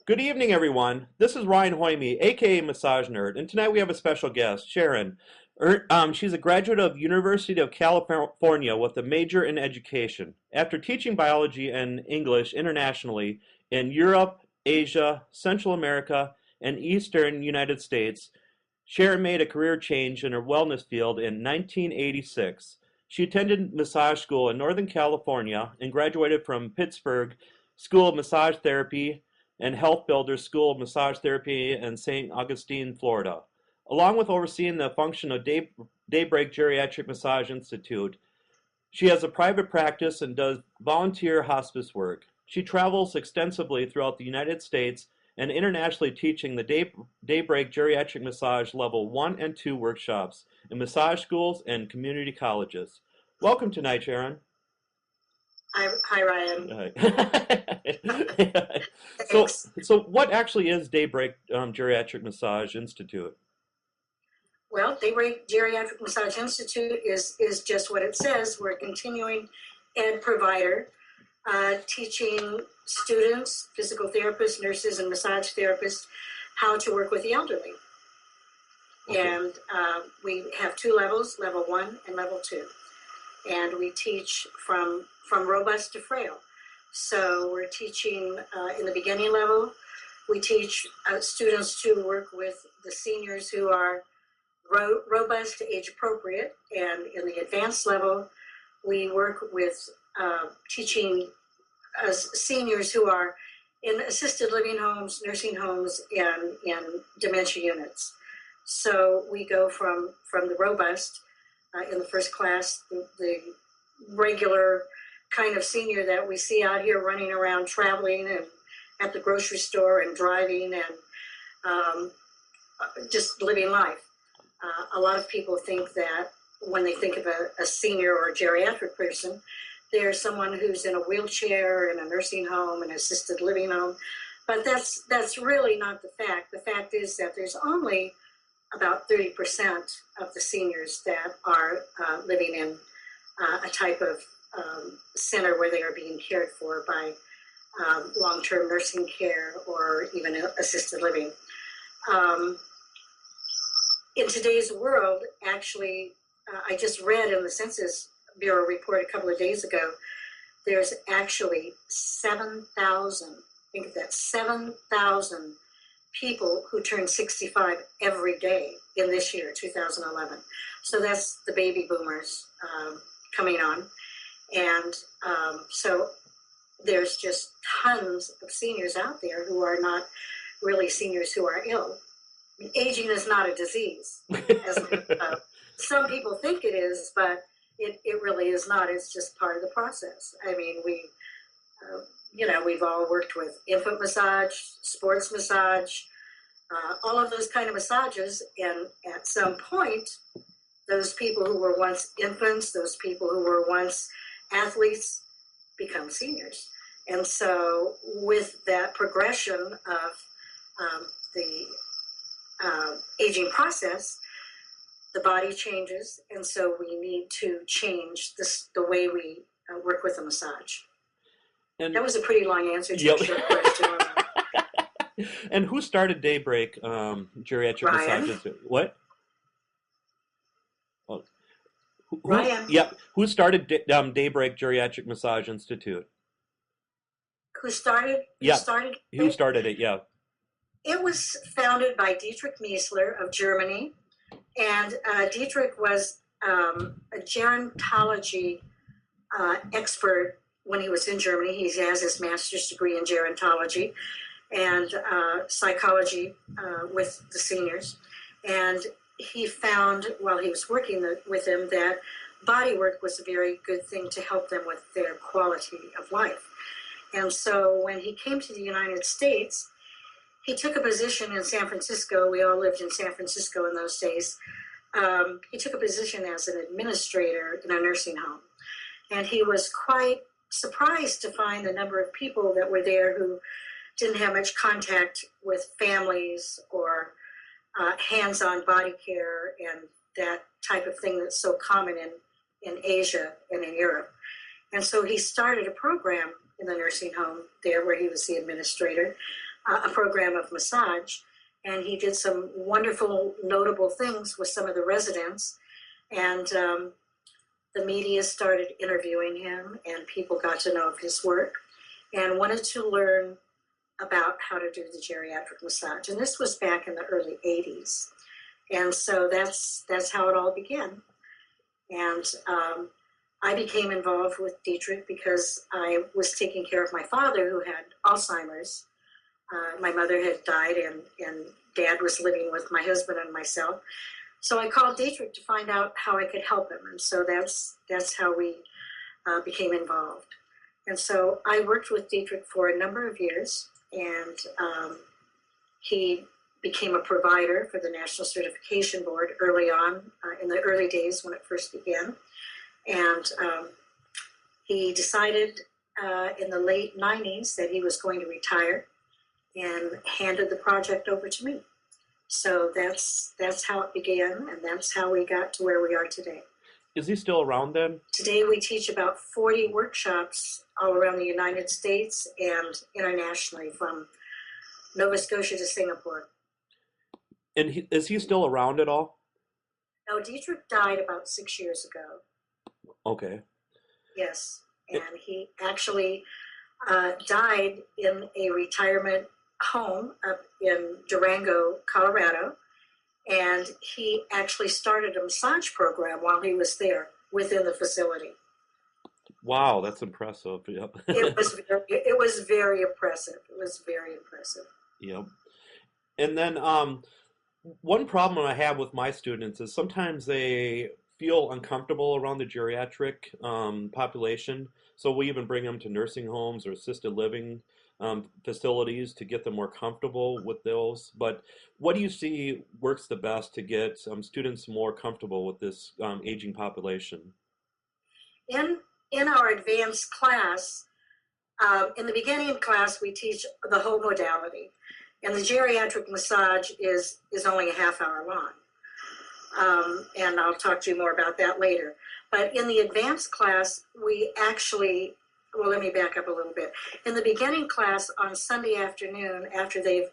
Good evening, everyone. This is Ryan Hoyme, aka Massage Nerd, and tonight we have a special guest, Sharon. She's a graduate of University of California with a major in education. After teaching biology and English internationally in Europe, Asia, Central America, and Eastern United States, Sharon made a career change in her wellness field in 1986. She attended massage school in Northern California and graduated from Pittsburgh School of Massage Therapy and Health Builders School of Massage Therapy in St. Augustine, Florida. Along with overseeing the function of Daybreak Geriatric Massage Institute, she has a private practice and does volunteer hospice work. She travels extensively throughout the United States and internationally teaching the Daybreak Geriatric Massage Level 1 and 2 workshops in massage schools and community colleges. Welcome tonight, Sharon. Hi, Ryan. Hi. So what actually is Daybreak Geriatric Massage Institute? Well, Daybreak Geriatric Massage Institute is just what it says. We're a continuing ed provider, teaching students, physical therapists, nurses, and massage therapists how to work with the elderly. Okay. And we have two levels, level 1 and level 2. And we teach from robust to frail. So we're teaching in the beginning level, we teach students to work with the seniors who are robust to age appropriate. And in the advanced level, we work with teaching seniors who are in assisted living homes, nursing homes, and in dementia units. So we go from the robust in the first class, the regular kind of senior that we see out here running around, traveling and at the grocery store and driving and just living life. A lot of people think that when they think of a senior or a geriatric person, they're someone who's in a wheelchair in a nursing home, an assisted living home. But that's really not the fact. The fact is that there's only about 30% of the seniors that are living in a type of center where they are being cared for by long-term nursing care or even assisted living. In today's world, actually, I just read in the Census Bureau report a couple of days ago, there's actually 7,000, think of that, 7,000 people who turn 65 every day in this year, 2011. So that's the baby boomers coming on. And so there's just tons of seniors out there who are not really seniors who are ill. Aging is not a disease, as some people think it is, but it really is not. It's just part of the process. I mean, we've all worked with infant massage, sports massage, all of those kind of massages, and at some point, those people who were once infants, those people who were once athletes, become seniors. And so with that progression of the aging process, the body changes, and so we need to change the way we work with a massage. And that was a pretty long answer to a short question. And who started Daybreak Geriatric Ryan. Massage Institute? What? Ryan. Yeah. Who started Daybreak Geriatric Massage Institute? Who started? Yeah. Who started it? Yeah. It was founded by Dietrich Miesler of Germany, and Dietrich was a gerontology expert when he was in Germany. He has his master's degree in gerontology and psychology with the seniors. And he found, while he was working with them, that body work was a very good thing to help them with their quality of life. And so when he came to the United States, he took a position in San Francisco. We all lived in San Francisco in those days. He took a position as an administrator in a nursing home. And he was quite surprised to find the number of people that were there who didn't have much contact with families or hands-on body care and that type of thing that's so common in Asia and in Europe. And so he started a program in the nursing home there where he was the administrator a program of massage, and he did some wonderful, notable things with some of the residents. And the media started interviewing him, and people got to know of his work and wanted to learn about how to do the geriatric massage. And this was back in the early 80s. And so that's how it all began. And I became involved with Dietrich because I was taking care of my father, who had Alzheimer's. My mother had died, and Dad was living with my husband and myself. So I called Dietrich to find out how I could help him. And so that's how we became involved. And so I worked with Dietrich for a number of years, and he became a provider for the National Certification Board early on, in the early days when it first began. And he decided in the late 90s that he was going to retire and handed the project over to me. So that's how it began, and that's how we got to where we are today. Is he still around then? Today we teach about 40 workshops all around the United States and internationally, from Nova Scotia to Singapore. And is he still around at all? No, Dietrich died about 6 years ago. Okay. Yes, and he actually died in a retirement home up in Durango, Colorado, and he actually started a massage program while he was there within the facility. Wow, that's impressive. Yep. It was very impressive. It was very impressive. Yep. And then one problem I have with my students is sometimes they feel uncomfortable around the geriatric population. So we even bring them to nursing homes or assisted living facilities to get them more comfortable with those. But what do you see works the best to get students more comfortable with this aging population? In our advanced class, in the beginning of class, we teach the whole modality. And the geriatric massage is only a half hour long. And I'll talk to you more about that later. But in the advanced class, we actually, well, let me back up a little bit. In the beginning class on Sunday afternoon, after they've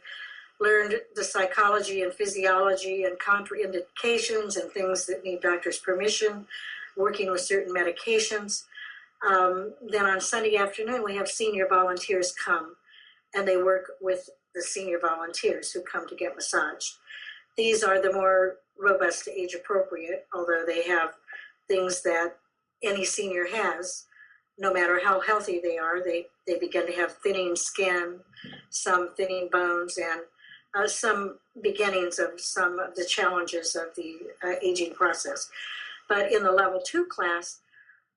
learned the psychology and physiology and contraindications and things that need doctor's permission, working with certain medications, then on Sunday afternoon, we have senior volunteers come, and they work with the senior volunteers who come to get massaged. These are the more robust to age appropriate, although they have things that any senior has. No matter how healthy they are, they begin to have thinning skin, some thinning bones, and some beginnings of some of the challenges of the aging process. But in the level 2 class,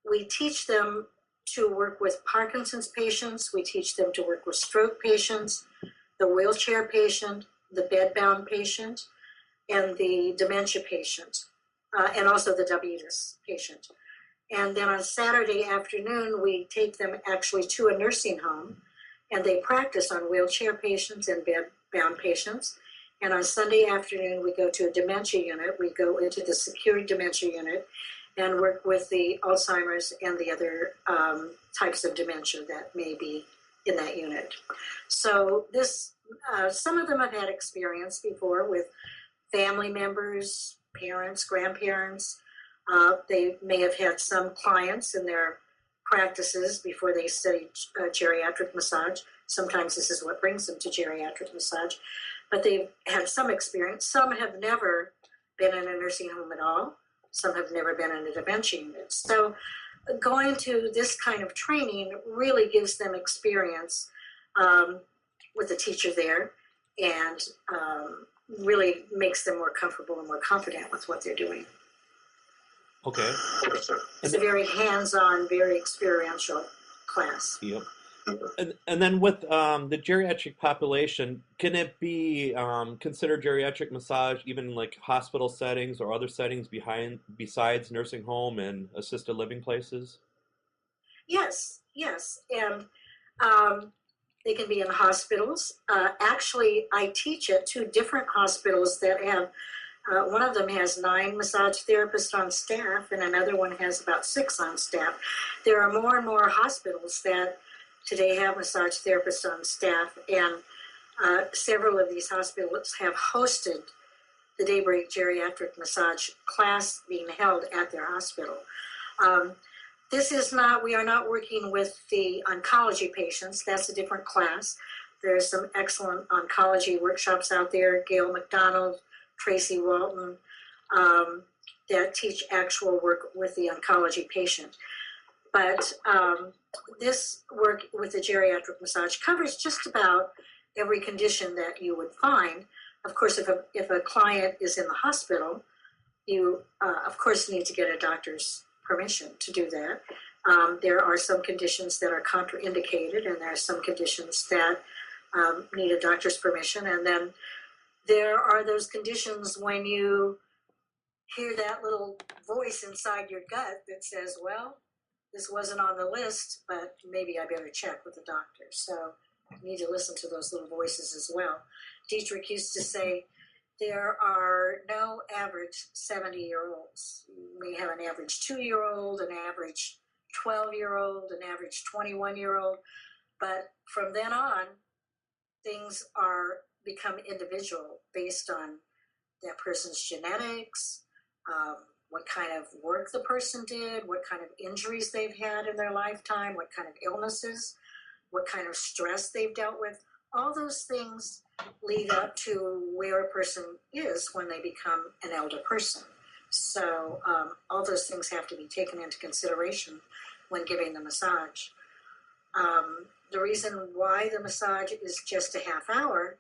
we teach them to work with Parkinson's patients, we teach them to work with stroke patients, the wheelchair patient, the bedbound patient, and the dementia patient, and also the diabetes patient. And then on Saturday afternoon, we take them actually to a nursing home, and they practice on wheelchair patients and bedbound patients. And on Sunday afternoon, we go to a dementia unit. We go into the secured dementia unit and work with the Alzheimer's and the other types of dementia that may be in that unit. So this, some of them have had experience before with family members, parents, grandparents. They may have had some clients in their practices before they studied geriatric massage. Sometimes this is what brings them to geriatric massage. But they've had some experience. Some have never been in a nursing home at all. Some have never been in a dementia unit. So going to this kind of training really gives them experience with the teacher there, and really makes them more comfortable and more confident with what they're doing. Okay. It's a very hands-on, very experiential class. Yep. And then with the geriatric population, can it be considered geriatric massage even like hospital settings or other settings besides nursing home and assisted living places? Yes, and they can be in hospitals. Actually, I teach at 2 different hospitals that have, one of them has 9 massage therapists on staff, and another one has about 6 on staff. There are more and more hospitals that today have massage therapists on staff, and Several of these hospitals have hosted the Daybreak Geriatric Massage class being held at their hospital. We are not working with the oncology patients. That's a different class. There's some excellent oncology workshops out there, Gail McDonald, Tracy Walton, that teach actual work with the oncology patient. But this work with the geriatric massage covers just about every condition that you would find. Of course, if a client is in the hospital, you, of course, need to get a doctor's permission to do that. There are some conditions that are contraindicated, and there are some conditions that need a doctor's permission. And then there are those conditions when you hear that little voice inside your gut that says, well, this wasn't on the list, but maybe I better check with the doctor. So you need to listen to those little voices as well. Dietrich used to say, there are no average 70-year-olds. You may have an average 2-year-old, an average 12-year-old, an average 21-year-old, but from then on, things become individual based on that person's genetics, what kind of work the person did, what kind of injuries they've had in their lifetime, what kind of illnesses, what kind of stress they've dealt with. All those things lead up to where a person is when they become an elder person. So all those things have to be taken into consideration when giving the massage. The reason why the massage is just a half hour,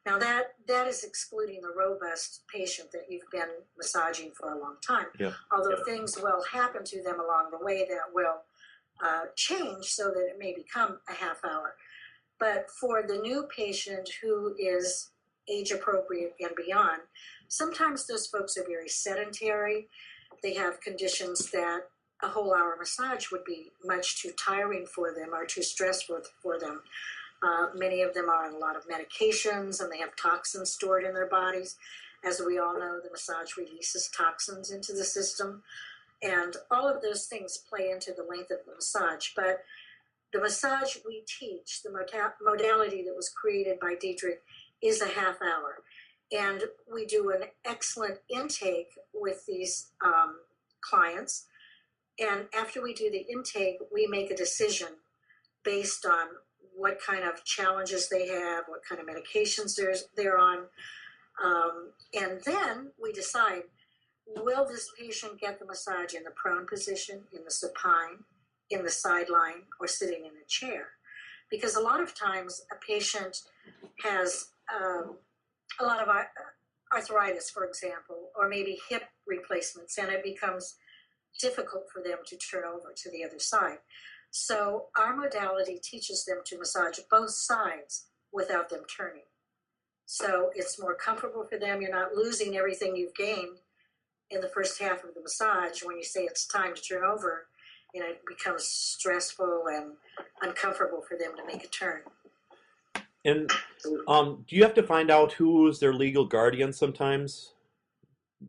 now that is excluding the robust patient that you've been massaging for a long time. Yeah. Although things will happen to them along the way that will change so that it may become a half hour. But for the new patient who is age appropriate and beyond, sometimes those folks are very sedentary. They have conditions that a whole hour massage would be much too tiring for them or too stressful for them. Many of them are on a lot of medications and they have toxins stored in their bodies. As we all know, the massage releases toxins into the system. And all of those things play into the length of the massage. But the massage we teach, the modality that was created by Dietrich, is a half hour. And we do an excellent intake with these clients. And after we do the intake, we make a decision based on what kind of challenges they have, what kind of medications they're on. And then we decide, will this patient get the massage in the prone position, in the supine, in the sideline, or sitting in a chair? Because a lot of times a patient has a lot of arthritis, for example, or maybe hip replacements, and it becomes difficult for them to turn over to the other side. So our modality teaches them to massage both sides without them turning. So it's more comfortable for them. You're not losing everything you've gained in the first half of the massage when you say it's time to turn over, and it becomes stressful and uncomfortable for them to make a turn. And do you have to find out who's their legal guardian sometimes,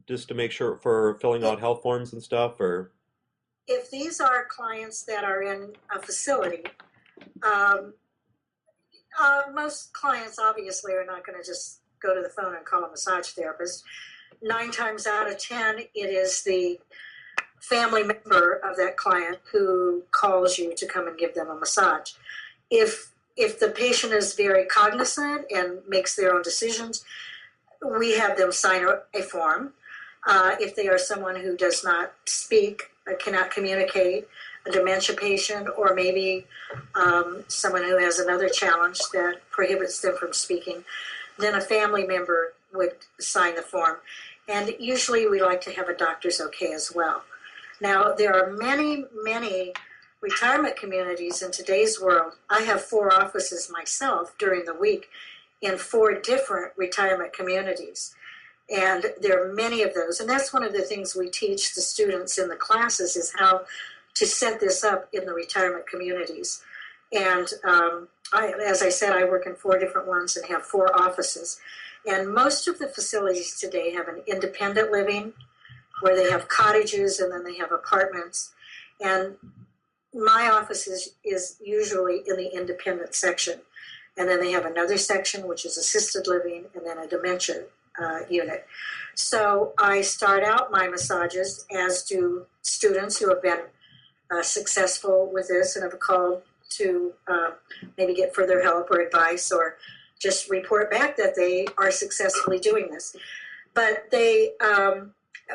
just to make sure for filling out health forms and stuff, or? If these are clients that are in a facility, most clients obviously are not going to just go to the phone and call a massage therapist. 9 times out of 10, it is the family member of that client who calls you to come and give them a massage. If the patient is very cognizant and makes their own decisions, we have them sign a form. If they are someone who does not speak, cannot communicate, a dementia patient, or maybe someone who has another challenge that prohibits them from speaking, then a family member would sign the form. And usually we like to have a doctor's okay as well. Now, there are many, many retirement communities in today's world. I have 4 offices myself during the week in 4 different retirement communities. And there are many of those. And that's one of the things we teach the students in the classes is how to set this up in the retirement communities. And as I said, I work in 4 different ones and have 4 offices. And most of the facilities today have an independent living where they have cottages and then they have apartments. And my office is usually in the independent section. And then they have another section, which is assisted living, and then a dementia unit. So I start out my massages, as do students who have been successful with this and have called to maybe get further help or advice, or just report back that they are successfully doing this. But they,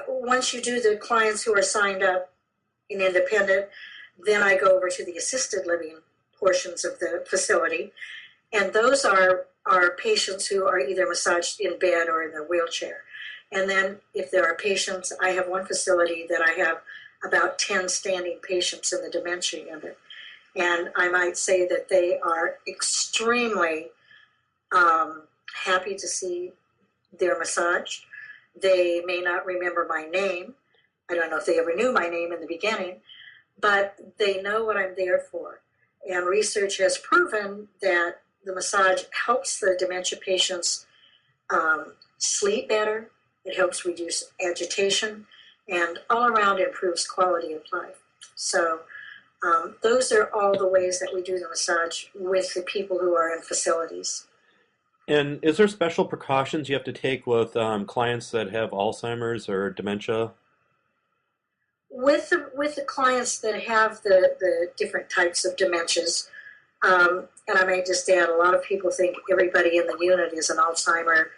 once you do the clients who are signed up in independent, then I go over to the assisted living portions of the facility. And those are patients who are either massaged in bed or in their wheelchair. And then if there are patients, I have one facility that I have about 10 standing patients in the dementia unit. And I might say that they are extremely happy to see their massage. They may not remember my name. I don't know if they ever knew my name in the beginning, but they know what I'm there for. And research has proven that the massage helps the dementia patients sleep better. It helps reduce agitation, and all around improves quality of life. So those are all the ways that we do the massage with the people who are in facilities. And is there special precautions you have to take with clients that have Alzheimer's or dementia? With the clients that have the different types of dementias, and I may just add, a lot of people think everybody in the unit is an Alzheimer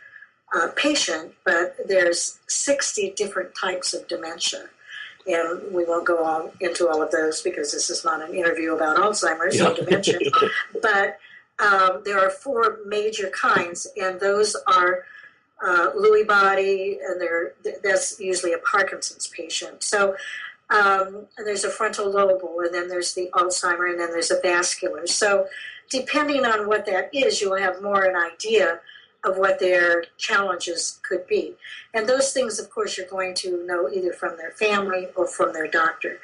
patient, but there's 60 different types of dementia. And we won't go into all of those because this is not an interview about Alzheimer's or dementia. But there are 4 major kinds, and those are Lewy body, and that's usually a Parkinson's patient. So there's a frontal lobal, and then there's the Alzheimer, and then there's a vascular. So depending on what that is, you'll have more an idea of what their challenges could be. And those things, of course, you're going to know either from their family or from their doctor.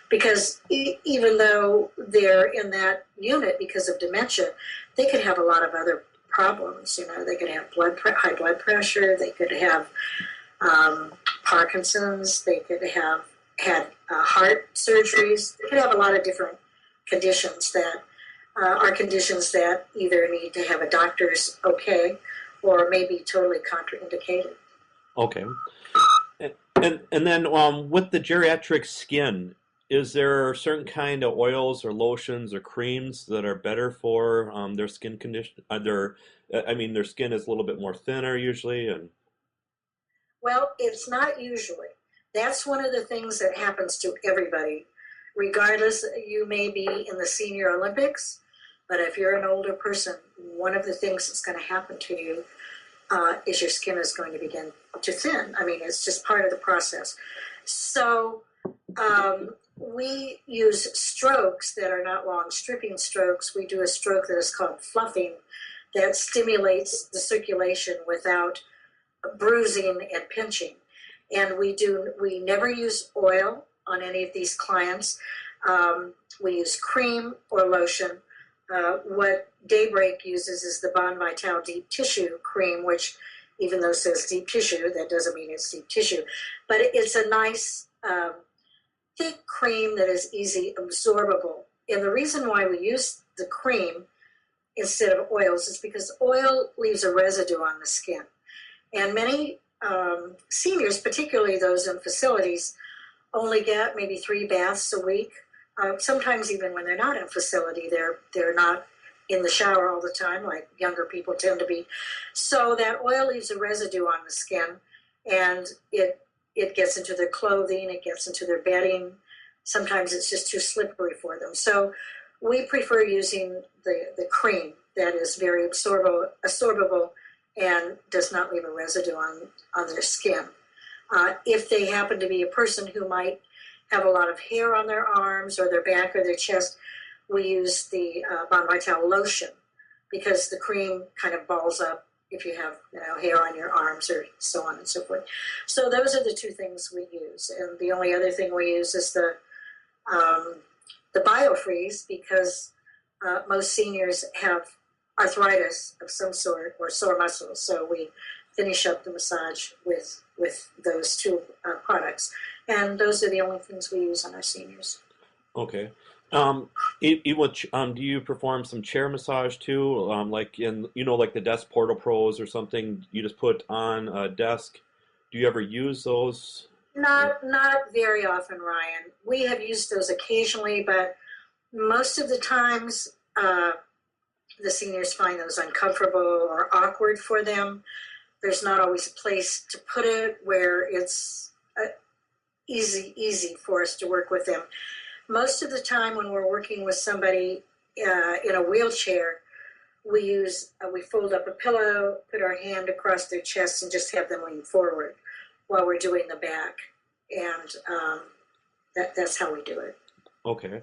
Because even though they're in that unit because of dementia, they could have a lot of other problems. You know, they could have high blood pressure, they could have Parkinson's, they could have had heart surgeries, they could have a lot of different conditions that are conditions that either need to have a doctor's okay or maybe totally contraindicated. Okay. And then with the geriatric skin, is there a certain kind of oils or lotions or creams that are better for their skin condition? Their skin is a little bit more thinner usually, and well, it's not usually. That's one of the things that happens to everybody, regardless. You may be in the Senior Olympics, but if you're an older person, one of the things that's going to happen to you is your skin is going to begin to thin. I mean, it's just part of the process. So we use strokes that are not long stripping strokes. We do a stroke that is called fluffing, that stimulates the circulation without bruising and pinching. And we never use oil on any of these clients. We use cream or lotion. What Daybreak uses is the Bon Vital Deep Tissue Cream, which, even though it says deep tissue, that doesn't mean it's deep tissue. But it's a nice, thick cream that is easy absorbable. And the reason why we use the cream instead of oils is because oil leaves a residue on the skin. And many seniors, particularly those in facilities, only get maybe 3 baths a week. Sometimes even when they're not in facility, they're not in the shower all the time, like younger people tend to be. So that oil leaves a residue on the skin, and it gets into their clothing, it gets into their bedding. Sometimes it's just too slippery for them. So we prefer using the cream that is very absorbable and does not leave a residue on their skin. If they happen to be a person who might have a lot of hair on their arms or their back or their chest, we use the Bon Vital lotion, because the cream kind of balls up if you have hair on your arms or so on and so forth. So those are the 2 things we use. And the only other thing we use is the BioFreeze, because most seniors have arthritis of some sort or sore muscles. So we finish up the massage with those 2 products. And those are the only things we use on our seniors. okay. Do you perform some chair massage too? Like in, like the desk portal pros or something you just put on a desk. Do you ever use those? Not very often, Ryan. We have used those occasionally, but most of the times the seniors find those uncomfortable or awkward for them. There's not always a place to put it where it's easy for us to work with them. Most of the time when we're working with somebody in a wheelchair, we fold up a pillow, put our hand across their chest, and just have them lean forward while we're doing the back, and that's how we do it. Okay.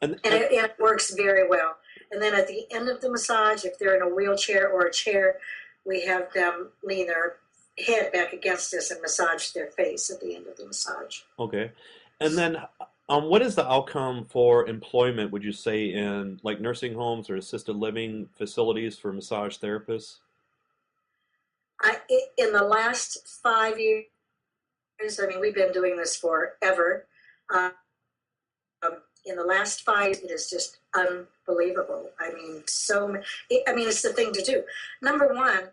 And it works very well. And then at the end of the massage, if they're in a wheelchair or a chair, we have them lean their head back against us and massage their face at the end of the massage. Okay. And then, what is the outcome for employment, would you say, in like nursing homes or assisted living facilities for massage therapists? In the last 5 years, I mean, we've been doing this forever. In the last 5 years, it is just unbelievable. I mean, it's the thing to do. Number one,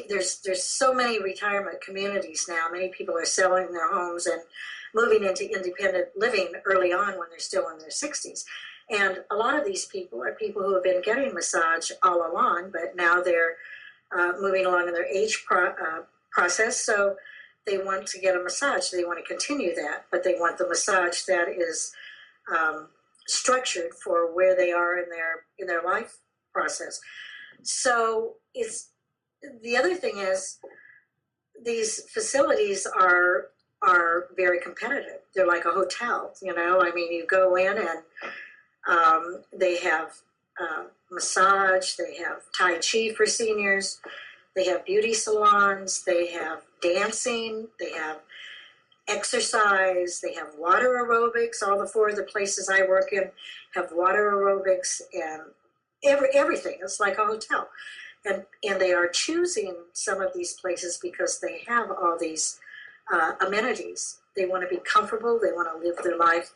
there's so many retirement communities now. Many people are selling their homes and moving into independent living early on when they're still in their 60s. And a lot of these people are people who have been getting massage all along, but now they're moving along in their age process. So they want to get a massage. They want to continue that, but they want the massage that is structured for where they are in their life process. So the other thing is these facilities are very competitive. They're like a hotel, I mean, you go in and they have massage, they have Tai Chi for seniors, they have beauty salons, they have dancing, they have exercise, they have water aerobics. All the 4 of the places I work in have water aerobics and everything. It's like a hotel. And they are choosing some of these places because they have all these amenities. They want to be comfortable. They want to live their life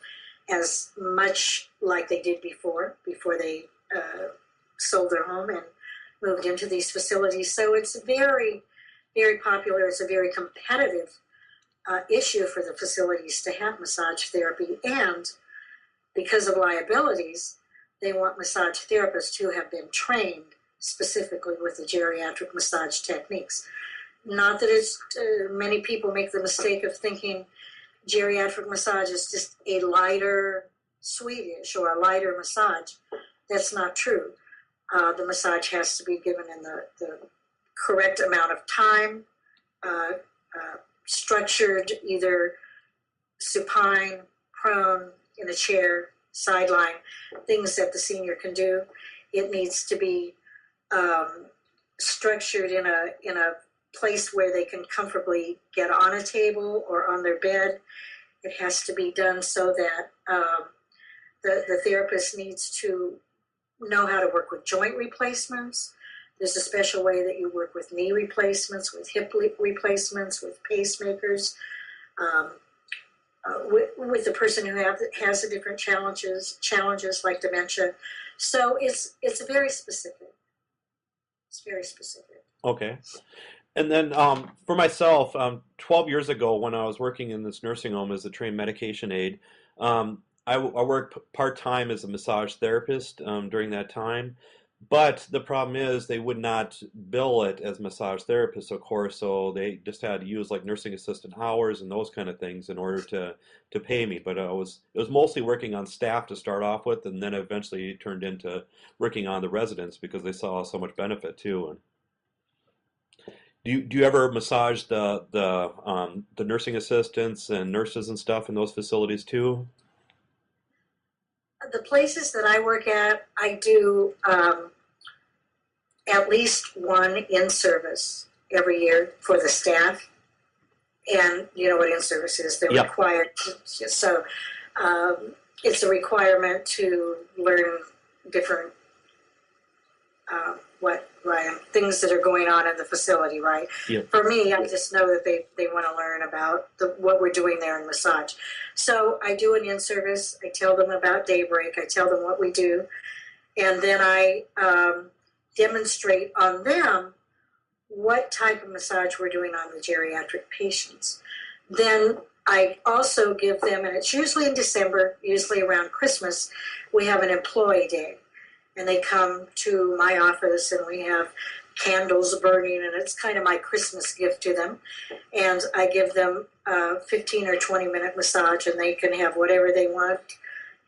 as much like they did before they sold their home and moved into these facilities. So it's very, very popular. It's a very competitive issue for the facilities to have massage therapy. And because of liabilities, they want massage therapists who have been trained specifically with the geriatric massage techniques. Not that it's, many people make the mistake of thinking geriatric massage is just a lighter Swedish or a lighter massage. That's not true. The massage has to be given in the correct amount of time, structured either supine, prone, in a chair, sideline, things that the senior can do. It needs to be structured in a place where they can comfortably get on a table or on their bed. It has to be done so that the therapist needs to know how to work with joint replacements. There's a special way that you work with knee replacements, with hip replacements, with pacemakers, with the person who has the different challenges like dementia. So it's very specific. It's very specific. Okay. And then for myself, 12 years ago when I was working in this nursing home as a trained medication aide, I worked part-time as a massage therapist during that time. But the problem is they would not bill it as massage therapists, of course, so they just had to use like nursing assistant hours and those kind of things in order to pay me. But it was mostly working on staff to start off with, and then eventually it turned into working on the residents because they saw so much benefit too. And do you ever massage the nursing assistants and nurses and stuff in those facilities too? The places that I work at, I do at least one in-service every year for the staff. And you know what in-service is. They're Yep. required. So it's a requirement to learn different Ryan, things that are going on in the facility, right? Yep. For me, I just know that they want to learn about what we're doing there in massage. So I do an in-service. I tell them about Daybreak. I tell them what we do. And then I demonstrate on them what type of massage we're doing on the geriatric patients. Then I also give them, and it's usually in December, usually around Christmas, we have an employee day. And they come to my office and we have candles burning, and it's kind of my Christmas gift to them. And I give them a 15 or 20 minute massage, and they can have whatever they want,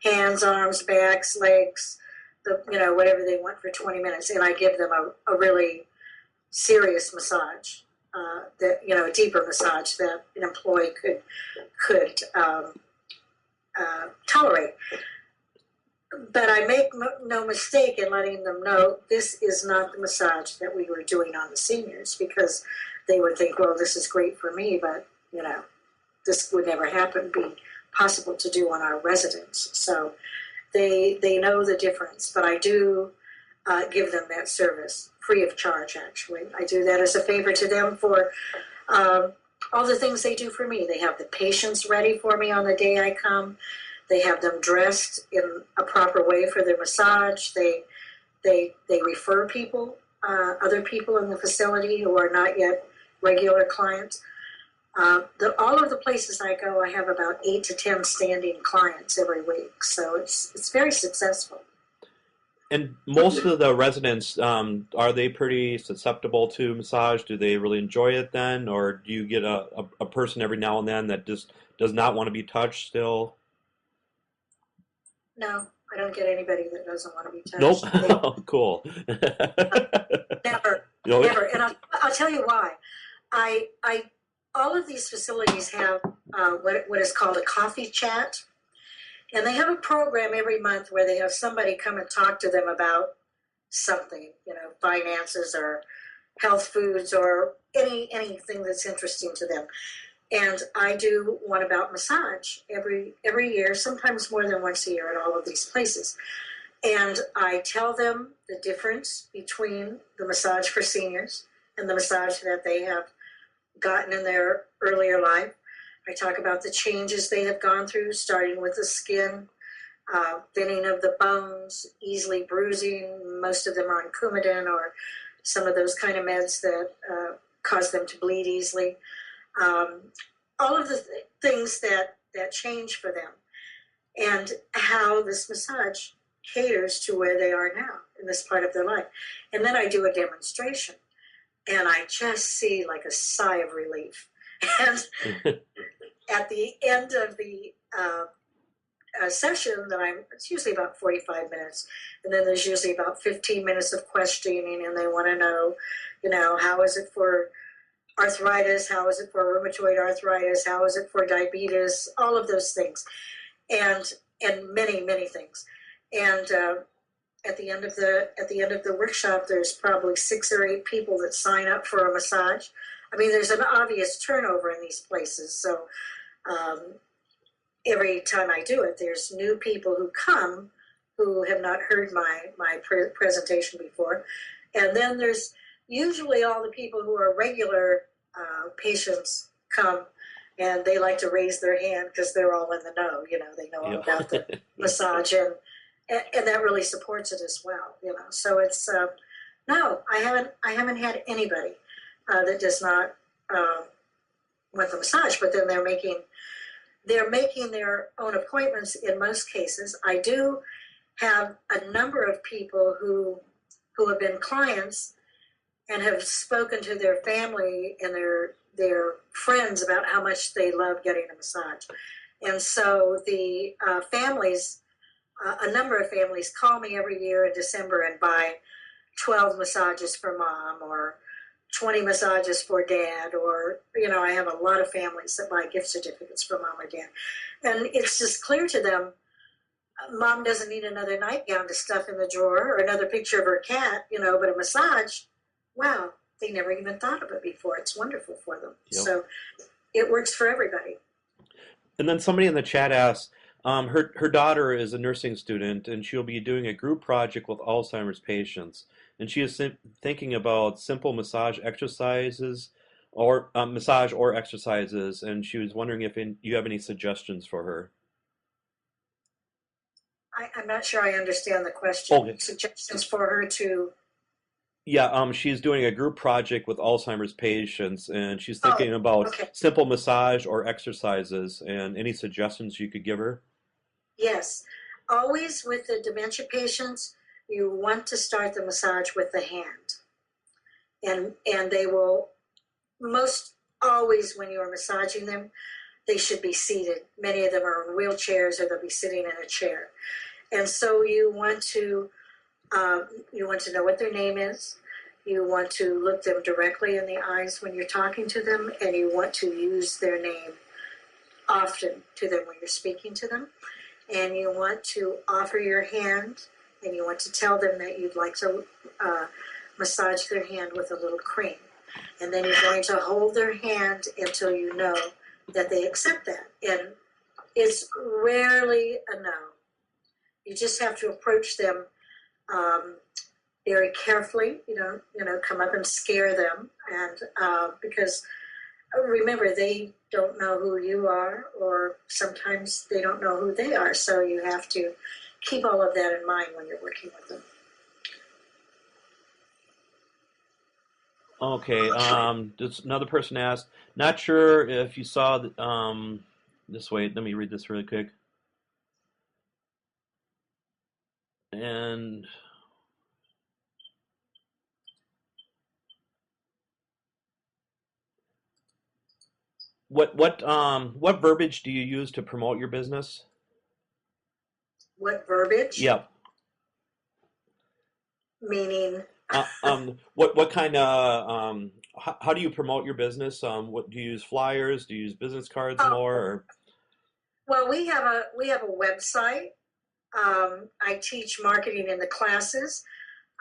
hands, arms, backs, legs, whatever they want for 20 minutes. And I give them a really serious massage, a deeper massage that an employee could tolerate. But I make no mistake in letting them know this is not the massage that we were doing on the seniors, because they would think, well, this is great for me, but, this would never be possible to do on our residents. So they know the difference, but I do give them that service free of charge, actually. I do that as a favor to them for all the things they do for me. They have the patients ready for me on the day I come. They have them dressed in a proper way for their massage. They refer people, other people in the facility who are not yet regular clients. All of the places I go, I have about 8 to 10 standing clients every week. So it's very successful. And most of the residents, are they pretty susceptible to massage? Do they really enjoy it then? Or do you get a person every now and then that just does not want to be touched still? No, I don't get anybody that doesn't want to be touched. Nope. Cool. Never. And I'll tell you why. All of these facilities have what is called a coffee chat. And they have a program every month where they have somebody come and talk to them about something, finances or health foods or anything that's interesting to them. And I do one about massage every year, sometimes more than once a year at all of these places. And I tell them the difference between the massage for seniors and the massage that they have gotten in their earlier life. I talk about the changes they have gone through, starting with the skin, thinning of the bones, easily bruising. Most of them are on Coumadin or some of those kind of meds that cause them to bleed easily. All of the things that change for them, and how this massage caters to where they are now in this part of their life. And then I do a demonstration, and I just see like a sigh of relief. And at the end of the session, it's usually about 45 minutes, and then there's usually about 15 minutes of questioning, and they want to know, how is it for arthritis, how is it for rheumatoid arthritis, how is it for diabetes, all of those things, and many, many things. And at the end of the workshop, there's probably 6 or 8 people that sign up for a massage. I mean, there's an obvious turnover in these places, so every time I do it, there's new people who come who have not heard my presentation before, and then there's usually all the people who are regular patients come, and they like to raise their hand because they're all in the know. They know all about the massage, and that really supports it as well. So it's no, I haven't had anybody that does not want the massage, but then they're making their own appointments in most cases. I do have a number of people who have been clients and have spoken to their family and their friends about how much they love getting a massage. And so the families, a number of families call me every year in December and buy 12 massages for mom or 20 massages for dad, or, I have a lot of families that buy gift certificates for mom or dad. And it's just clear to them, mom doesn't need another nightgown to stuff in the drawer or another picture of her cat, but a massage, wow, they never even thought of it before. It's wonderful for them. Yep. So it works for everybody. And then somebody in the chat asked, her daughter is a nursing student, and she'll be doing a group project with Alzheimer's patients. and she is thinking about simple massage exercises or massage or exercises, and she was wondering if you have any suggestions for her. I'm not sure I understand the question. Okay. Suggestions for her to. Yeah, she's doing a group project with Alzheimer's patients, and she's Oh, thinking about okay. simple massage or exercises, and any suggestions you could give her? Yes. Always with the dementia patients, you want to start the massage with the hand. And they will most always, when you are massaging them, they should be seated. Many of them are in wheelchairs, or they'll be sitting in a chair. And so you want to know what their name is. You want to look them directly in the eyes when you're talking to them, and you want to use their name often to them when you're speaking to them. And you want to offer your hand, and you want to tell them that you'd like to massage their hand with a little cream. And then you're going to hold their hand until you know that they accept that. And it's rarely a no. You just have to approach them very carefully. Come up and scare them, and because remember, they don't know who you are, or sometimes they don't know who they are. So you have to keep all of that in mind when you're working with them. Okay, just another person asked, not sure if you saw this way, let me read this really quick. And what verbiage do you use to promote your business? What verbiage? Yep. Meaning? What kind of how do you promote your business? What do you use, flyers? Do you use business cards more? Or? Well, we have a website. I teach marketing in the classes.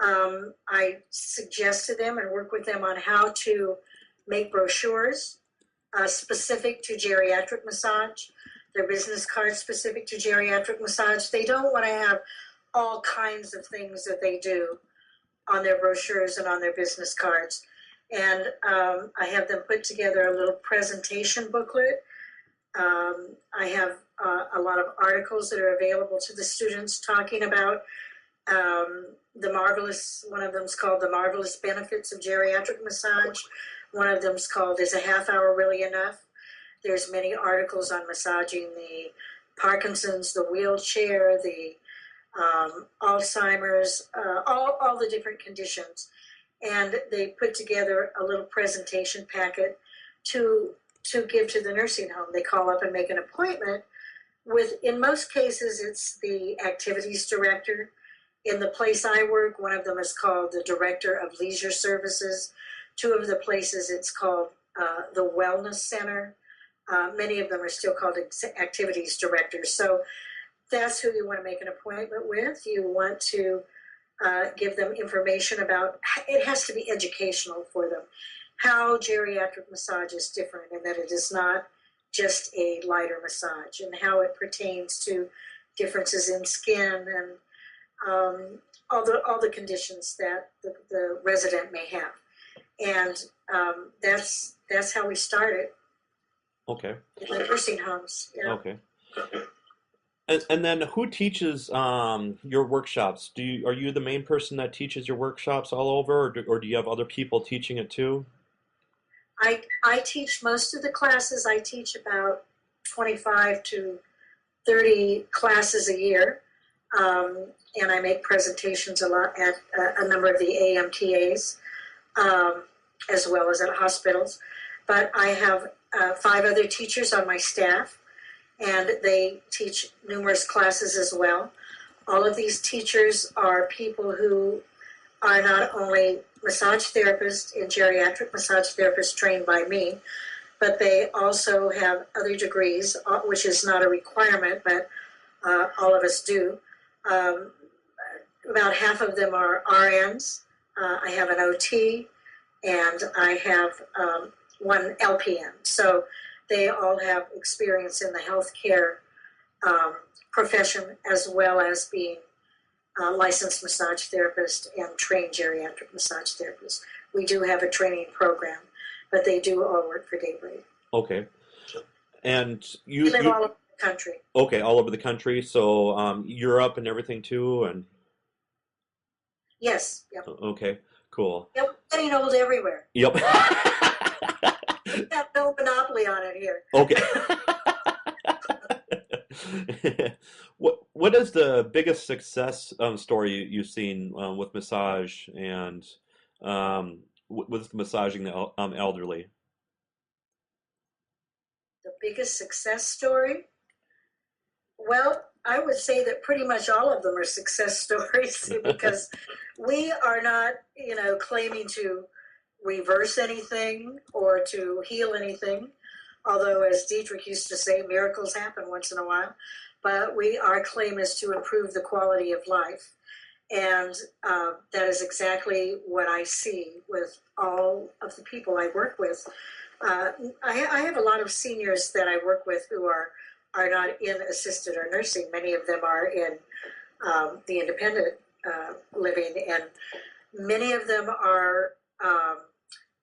I suggest to them and work with them on how to make brochures specific to geriatric massage. Their business cards specific to geriatric massage. They don't want to have all kinds of things that they do on their brochures and on their business cards. And I have them put together a little presentation booklet. I have a lot of articles that are available to the students talking about one of them is called The Marvelous Benefits of Geriatric Massage. One of them is called Is a Half Hour Really Enough? There's many articles on massaging the Parkinson's, the wheelchair, the Alzheimer's, all the different conditions. And they put together a little presentation packet to give to the nursing home. They call up and make an appointment with, in most cases, it's the activities director. In the place I work, one of them is called the Director of Leisure Services. Two of the places, it's called the Wellness Center. Many of them are still called activities directors. So that's who you want to make an appointment with. You want to give them information about, it has to be educational for them, how geriatric massage is different, and that it is not just a lighter massage, and how it pertains to differences in skin and all the conditions that the resident may have. And that's how we started. Okay. In the nursing homes. Yeah. Okay. And then who teaches your workshops? Are you the main person that teaches your workshops all over, or do you have other people teaching it too? I teach most of the classes. I teach about 25 to 30 classes a year. And I make presentations a lot at a number of the AMTAs, as well as at hospitals. But I have 5 other teachers on my staff, and they teach numerous classes as well. All of these teachers are people who are not only massage therapists and geriatric massage therapists trained by me, but they also have other degrees, which is not a requirement, but all of us do. About half of them are RNs. I have an OT, and I have one LPN. So they all have experience in the healthcare profession, as well as being licensed massage therapist and trained geriatric massage therapist. We do have a training program, but they do all work for Daybreak. Okay. And We live all over the country. okay, all over the country. So Europe and everything too, and Yes. Yep. okay, cool. Yep. Getting old everywhere. Yep. We have no monopoly on it here. Okay. What is the biggest success story you've seen with massage and with massaging the elderly? The biggest success story? Well, I would say that pretty much all of them are success stories because we are not, claiming to reverse anything or to heal anything. Although, as Dietrich used to say, miracles happen once in a while. But our claim is to improve the quality of life. And that is exactly what I see with all of the people I work with. I have a lot of seniors that I work with who are not in assisted or nursing. Many of them are in the independent living, and many of them are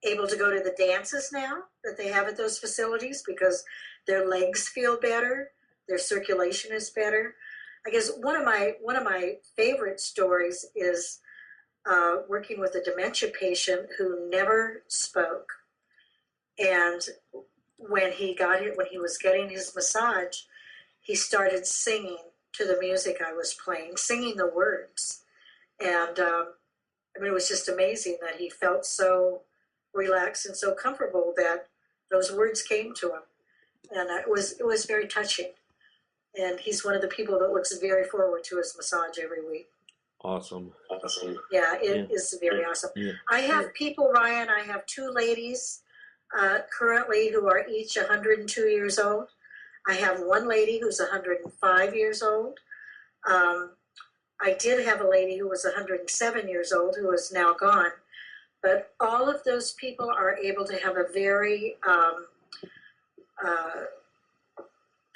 able to go to the dances now that they have at those facilities because their legs feel better, their circulation is better. I guess one of my favorite stories is working with a dementia patient who never spoke, and when he was getting his massage, he started singing to the music I was playing, singing the words, and it was just amazing that he felt so relaxed and so comfortable that those words came to him, and it was very touching. And he's one of the people that looks very forward to his massage every week. Awesome. Yeah, it is very awesome. Yeah. I have people, Ryan. I have two ladies currently who are each 102 years old. I have one lady who's 105 years old. I did have a lady who was 107 years old who is now gone. But all of those people are able to have a very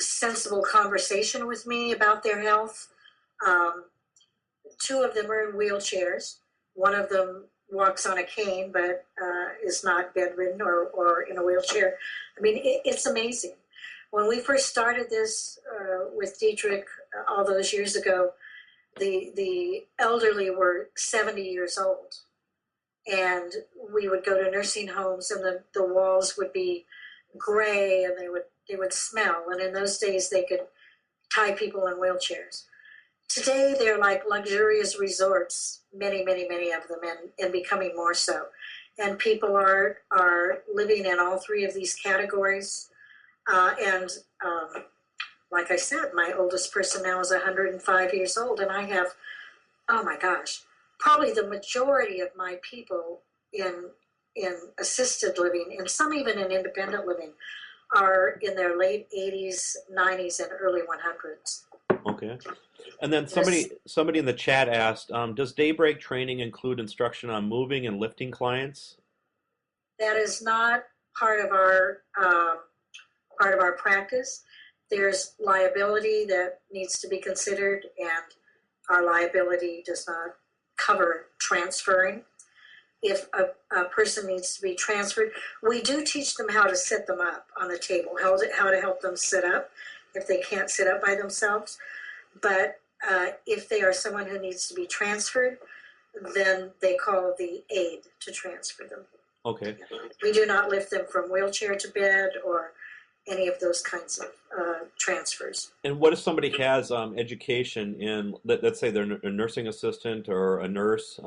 sensible conversation with me about their health. Two of them are in wheelchairs. One of them walks on a cane but is not bedridden or in a wheelchair. It's amazing. When we first started this with Dietrich all those years ago, the elderly were 70 years old. And we would go to nursing homes, and the walls would be gray, and they would smell. And in those days, they could tie people in wheelchairs. Today, they're like luxurious resorts, many, many, many of them, and becoming more so. And people are living in all three of these categories. Like I said, my oldest person now is 105 years old, and I have, oh my gosh, probably the majority of my people in assisted living, and some even in independent living, are in their late 80s, 90s, and early 100s. Okay. And then somebody in the chat asked, does Daybreak training include instruction on moving and lifting clients? That is not part of our practice. There's liability that needs to be considered, and our liability does not cover transferring. If a person needs to be transferred, we do teach them how to set them up on the table, how to help them sit up if they can't sit up by themselves. But if they are someone who needs to be transferred, then they call the aide to transfer them. Okay. We do not lift them from wheelchair to bed or any of those kinds of transfers. And what if somebody has education in, let's say they're a nursing assistant or a nurse,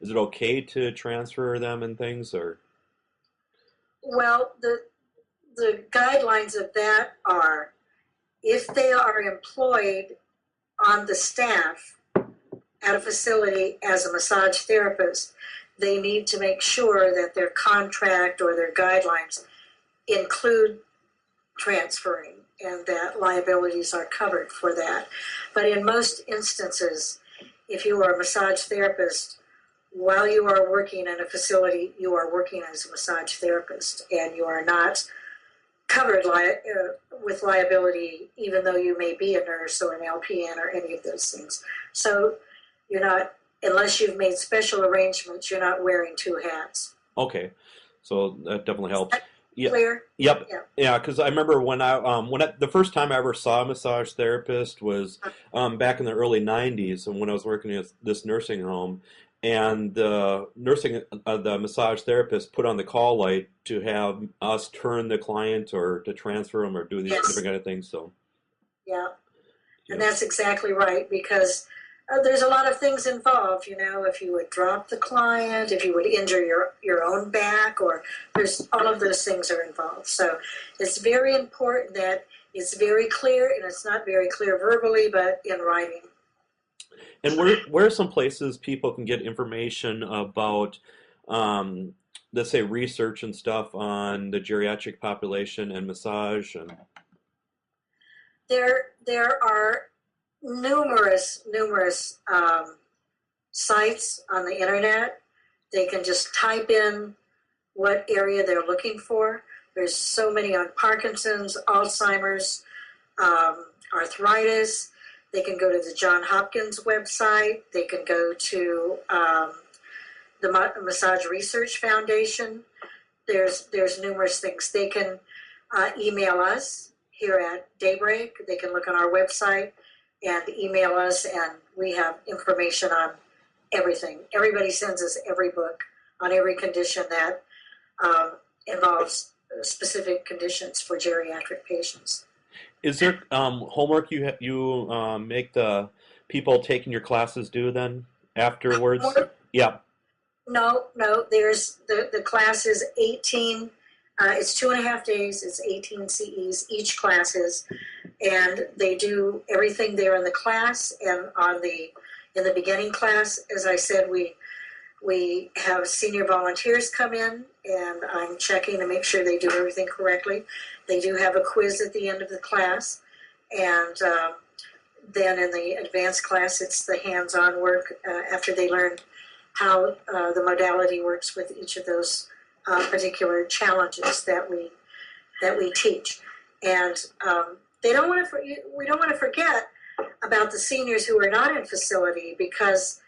is it okay to transfer them and things, or? Well, the guidelines of that are, if they are employed on the staff at a facility as a massage therapist, they need to make sure that their contract or their guidelines include transferring and that liabilities are covered for that. But in most instances, if you are a massage therapist, while you are working in a facility, you are working as a massage therapist, and you are not covered with liability, even though you may be a nurse or an LPN or any of those things. So you're not, unless you've made special arrangements, you're not wearing two hats. Okay, so that definitely helps. Yeah, Clear? yep, Yeah. yeah. Because I remember the first time I ever saw a massage therapist was back in the early '90s, and when I was working at this nursing home, and the massage therapist put on the call light to have us turn the client or to transfer them or do these Yes. different kind of things. So Yeah. yeah. And that's exactly right, because there's a lot of things involved, you know, if you would drop the client, if you would injure your own back, or there's all of those things are involved. So it's very important that it's very clear, and it's not very clear verbally, but in writing. And where are some places people can get information about, um, let's say, research and stuff on the geriatric population and massage and There are numerous sites on the internet. They can just type in what area they're looking for. There's so many on Parkinson's, Alzheimer's, arthritis. They can go to the Johns Hopkins website. They can go to the Massage Research Foundation. There's numerous things. They can email us here at Daybreak. They can look on our website and email us, and we have information on everything. Everybody sends us every book on every condition that involves specific conditions for geriatric patients. is there homework you make the people taking your classes do then afterwards? Yeah. No. There's the class is 18. It's 2.5 days. It's 18 CEs each classes, and they do everything there in the class and in the beginning class. As I said, we have senior volunteers come in, and I'm checking to make sure they do everything correctly. They do have a quiz at the end of the class, and then in the advanced class, it's the hands-on work after they learn how the modality works with each of those particular challenges that we teach. And we don't want to forget about the seniors who are not in facility, because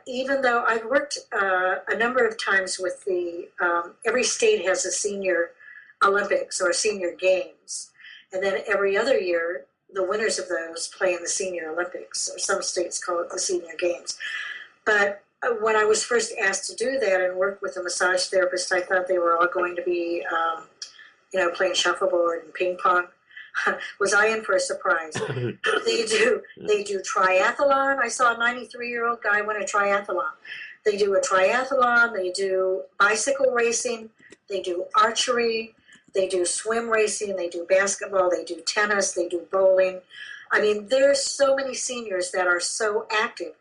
even though I've worked a number of times with every state has a senior Olympics or senior games, and then every other year the winners of those play in the senior Olympics, or some states call it the senior games. But when I was first asked to do that and work with a massage therapist, I thought they were all going to be, playing shuffleboard and ping pong. Was I in for a surprise? They do triathlon. I saw a 93-year-old guy win a triathlon. They do a triathlon. They do bicycle racing. They do archery. They do swim racing. They do basketball. They do tennis. They do bowling. I mean, there's so many seniors that are so active.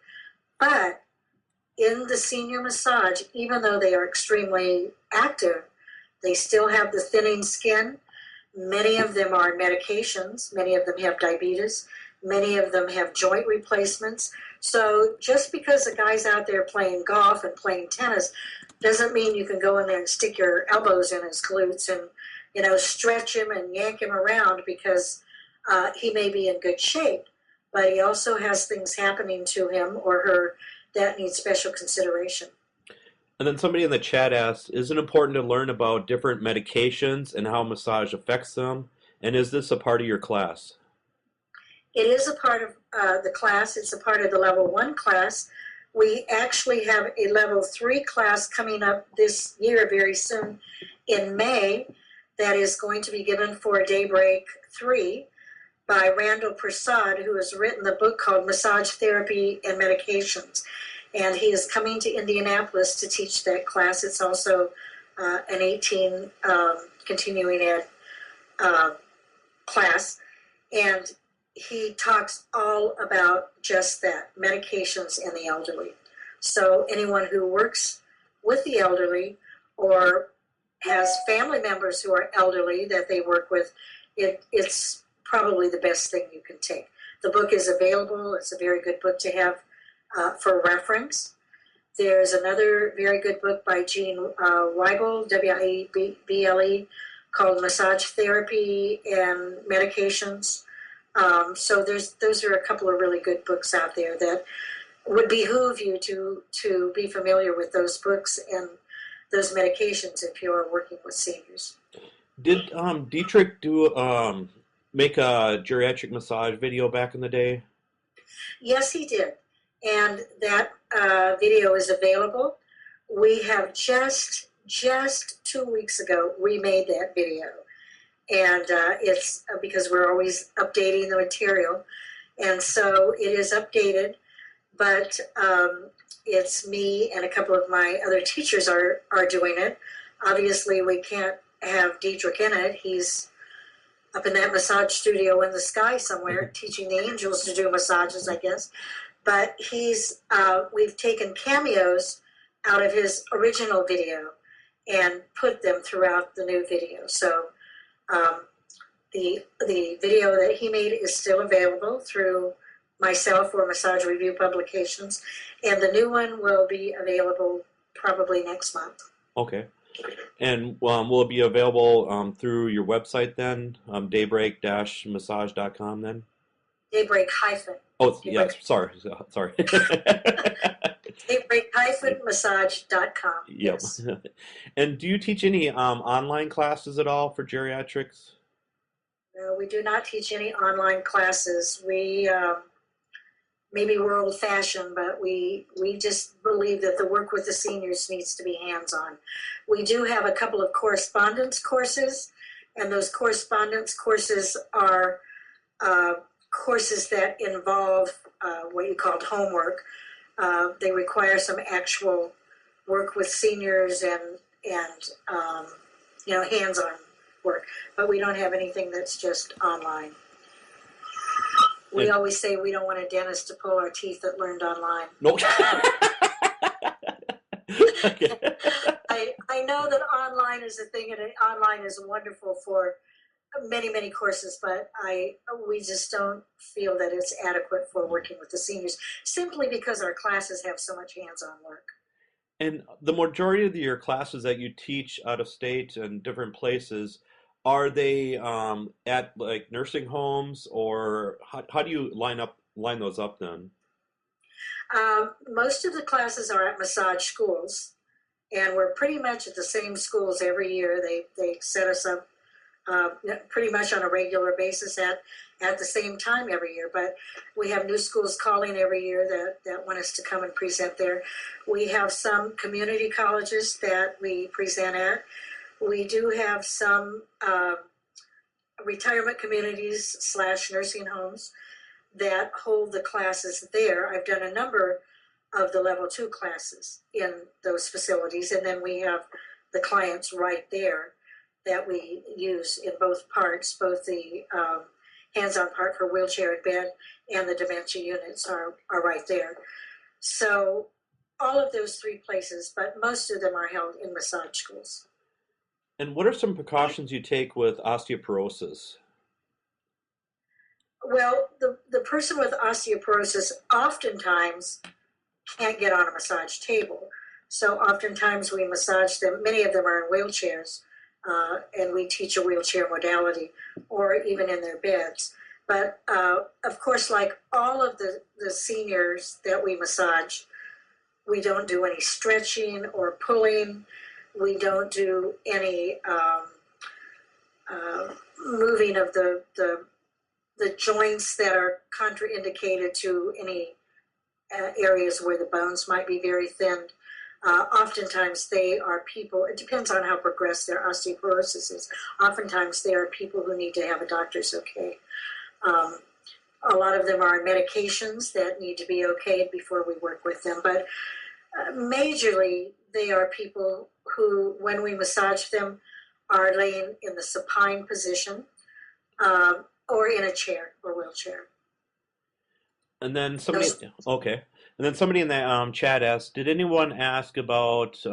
But in the senior massage, even though they are extremely active, they still have the thinning skin. Many of them are on medications. Many of them have diabetes. Many of them have joint replacements. So just because a guy's out there playing golf and playing tennis doesn't mean you can go in there and stick your elbows in his glutes and, stretch him and yank him around, because he may be in good shape, but he also has things happening to him or her that need special consideration. And then somebody in the chat asked, is it important to learn about different medications and how massage affects them? And is this a part of your class? It is a part of the class. It's a part of the level 1 class. We actually have a level 3 class coming up this year very soon in May that is going to be given for Daybreak 3 by Randall Prasad, who has written the book called Massage Therapy and Medications. And he is coming to Indianapolis to teach that class. It's also an 18 continuing ed class. And he talks all about just that, medications in the elderly. So anyone who works with the elderly or has family members who are elderly that they work with, it's probably the best thing you can take. The book is available. It's a very good book to have for reference. There's another very good book by Jean Weibel, W-I-B-L-E, called Massage Therapy and Medications. So those are a couple of really good books out there that would behoove you to be familiar with those books and those medications if you are working with seniors. Did Dietrich do make a geriatric massage video back in the day? Yes, he did. And that video is available. We have just 2 weeks ago remade that video. And it's because we're always updating the material. And so it is updated, but it's me and a couple of my other teachers are doing it. Obviously, we can't have Dietrich in it. He's up in that massage studio in the sky somewhere, teaching the angels to do massages, I guess. But we've taken cameos out of his original video and put them throughout the new video. So the video that he made is still available through myself or Massage Review Publications, and the new one will be available probably next month. Okay. And will it be available through your website then, daybreak-massage.com then? Daybreak hyphen. Oh, yes, sorry. Daybreak-massage.com. Yep. Yes. And do you teach any online classes at all for geriatrics? No, we do not teach any online classes. We maybe we're old-fashioned, but we just believe that the work with the seniors needs to be hands-on. We do have a couple of correspondence courses, and those correspondence courses are courses that involve what you called homework. They require some actual work with seniors and hands-on work, but we don't have anything that's just online. We always say we don't want a dentist to pull our teeth that learned online. Nope. Okay. I know that online is a thing, and online is wonderful for many courses, but we just don't feel that it's adequate for working with the seniors, simply because our classes have so much hands-on work. And the majority of your classes that you teach out of state and different places, are they at like nursing homes, or how do you line those up then? Most of the classes are at massage schools, and we're pretty much at the same schools every year. They set us up pretty much on a regular basis at the same time every year. But we have new schools calling every year that want us to come and present there. We have some community colleges that we present at. We do have some retirement communities / nursing homes that hold the classes there. I've done a number of the level 2 classes in those facilities, and then we have the clients right there that we use in both parts, both the hands-on part for wheelchair and bed and the dementia units are right there. So all of those 3 places, but most of them are held in massage schools. And what are some precautions you take with osteoporosis? Well, the person with osteoporosis oftentimes can't get on a massage table. So oftentimes we massage them. Many of them are in wheelchairs, and we teach a wheelchair modality, or even in their beds. But of course, like all of the seniors that we massage, we don't do any stretching or pulling. We don't do any moving of the joints that are contraindicated to any areas where the bones might be very thin. Oftentimes they are people, it depends on how progressed their osteoporosis is. Oftentimes they are people who need to have a doctor's okay. A lot of them are on medications that need to be okayed before we work with them. But majorly, they are people who, when we massage them, are laying in the supine position or in a chair or wheelchair. And then somebody in the chat asked, did anyone ask about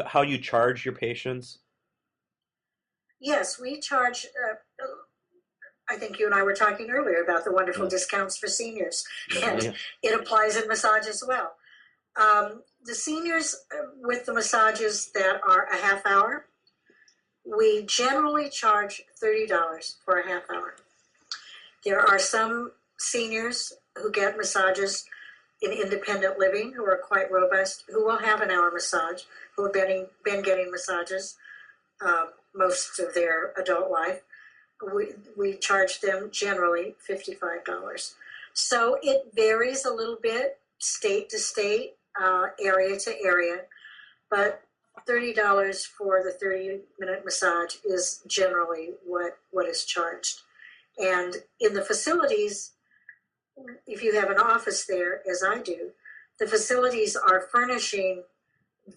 how you charge your patients? Yes, we charge. I think you and I were talking earlier about the wonderful discounts for seniors, and it applies in massage as well. The seniors with the massages that are a half hour, we generally charge $30 for a half hour. There are some seniors who get massages in independent living who are quite robust, who will have an hour massage, who have been getting massages most of their adult life. We charge them generally $55. So it varies a little bit, state to state, area to area, but $30 for the 30-minute massage is generally what is charged. And in the facilities, if you have an office there, as I do, the facilities are furnishing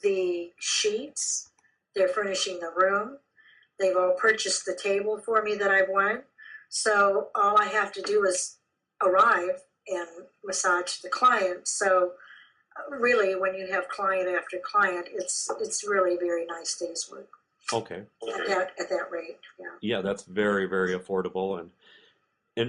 the sheets, they're furnishing the room, they've all purchased the table for me that I've wanted. So all I have to do is arrive and massage the client. So really, when you have client after client, it's really a very nice day's work. Okay. At that rate, yeah. Yeah, that's very, very affordable. And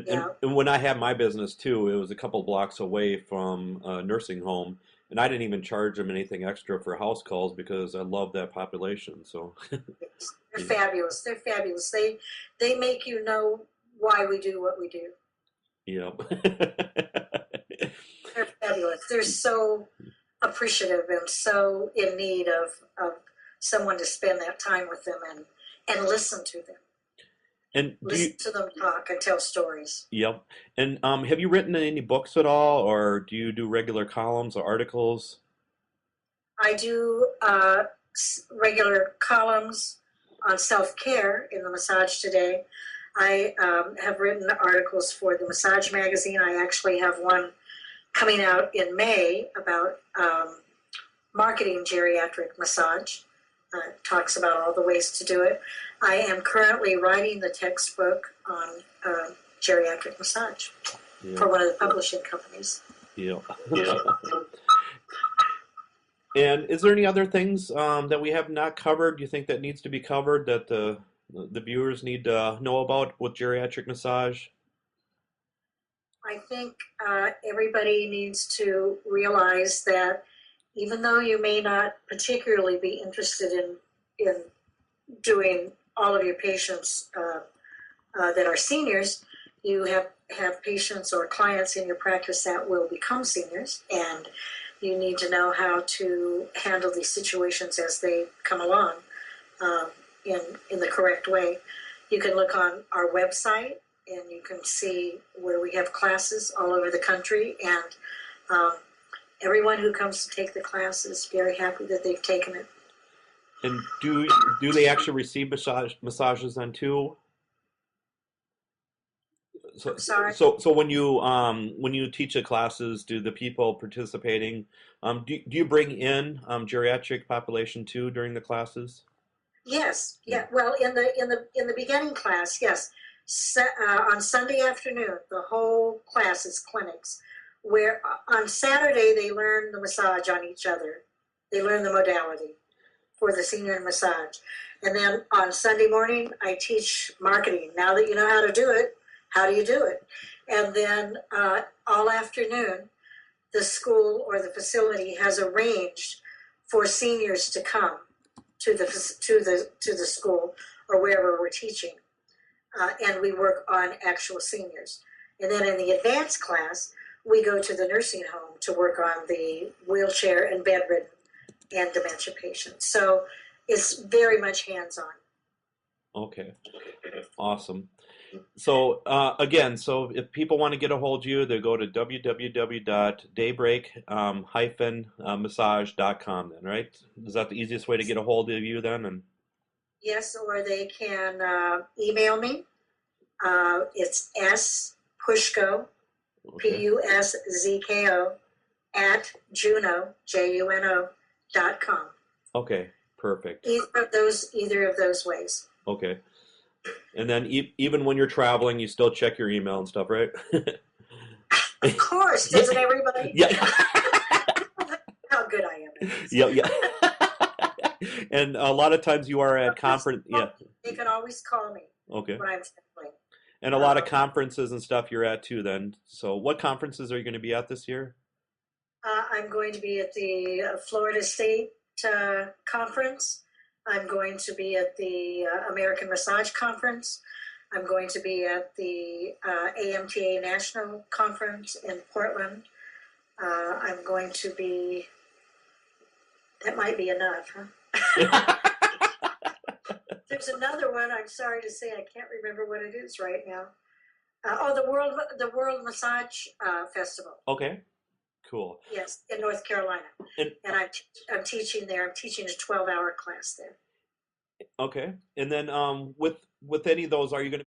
Yeah. when I had my business too, it was a couple blocks away from a nursing home, and I didn't even charge them anything extra for house calls because I love that population. So They're fabulous. They're fabulous. They make you know why we do what we do. yeah. They're fabulous. They're so appreciative and so in need of someone to spend that time with them and listen to them. And Listen to them talk and tell stories. yep. And have you written any books at all, or do you do regular columns or articles? I do regular columns on self-care in the Massage Today. I have written articles for the Massage Magazine. I actually have one coming out in May about marketing geriatric massage. Talks about all the ways to do it. I am currently writing the textbook on geriatric massage for one of the publishing companies. Yeah. And is there any other things that we have not covered, you think that needs to be covered that the viewers need to know about with geriatric massage? I think everybody needs to realize that even though you may not particularly be interested in doing all of your patients that are seniors, you have patients or clients in your practice that will become seniors, and you need to know how to handle these situations as they come along in the correct way. You can look on our website and you can see where we have classes all over the country, and everyone who comes to take the class is very happy that they've taken it. And do they actually receive massages then too? I'm sorry? So when you teach the classes, do the people participating do you bring in geriatric population too during the classes? Yes, yeah. Well, in the beginning class, yes. On Sunday afternoon, the whole class is clinics. Where on Saturday they learn the massage on each other. They learn the modality for the senior massage, and then on Sunday morning I teach marketing. Now that you know how to do it, how do you do it? And then all afternoon, the school or the facility has arranged for seniors to come to the school or wherever we're teaching, and we work on actual seniors. And then in the advanced class, we go to the nursing home to work on the wheelchair and bedridden and dementia patients. So it's very much hands-on. Okay, awesome. So again, so if people want to get a hold of you, they go to www.daybreak-massage.com then, right? Is that the easiest way to get a hold of you then? And Yes, or they can email me. It's Puszko, okay. Puszko, at juno.com. Okay, perfect. Either of those ways. Okay. And then even when you're traveling, you still check your email and stuff, right? Of course, doesn't everybody? Yeah. How good I am. Yeah, yeah. And a lot of times you are at conference. Yeah. They can always call me Okay. when I'm traveling. And a lot of conferences and stuff you're at too then. So what conferences are you going to be at this year? I'm going to be at the Florida State Conference. I'm going to be at the American Massage Conference. I'm going to be at the AMTA National Conference in Portland. I'm going to be, that might be enough, huh? There's another one, I'm sorry to say, I can't remember what it is right now. The World Massage Festival. Okay, cool. Yes, in North Carolina. And And I'm teaching there. I'm teaching a 12-hour class there. okay, and then with any of those, are you going to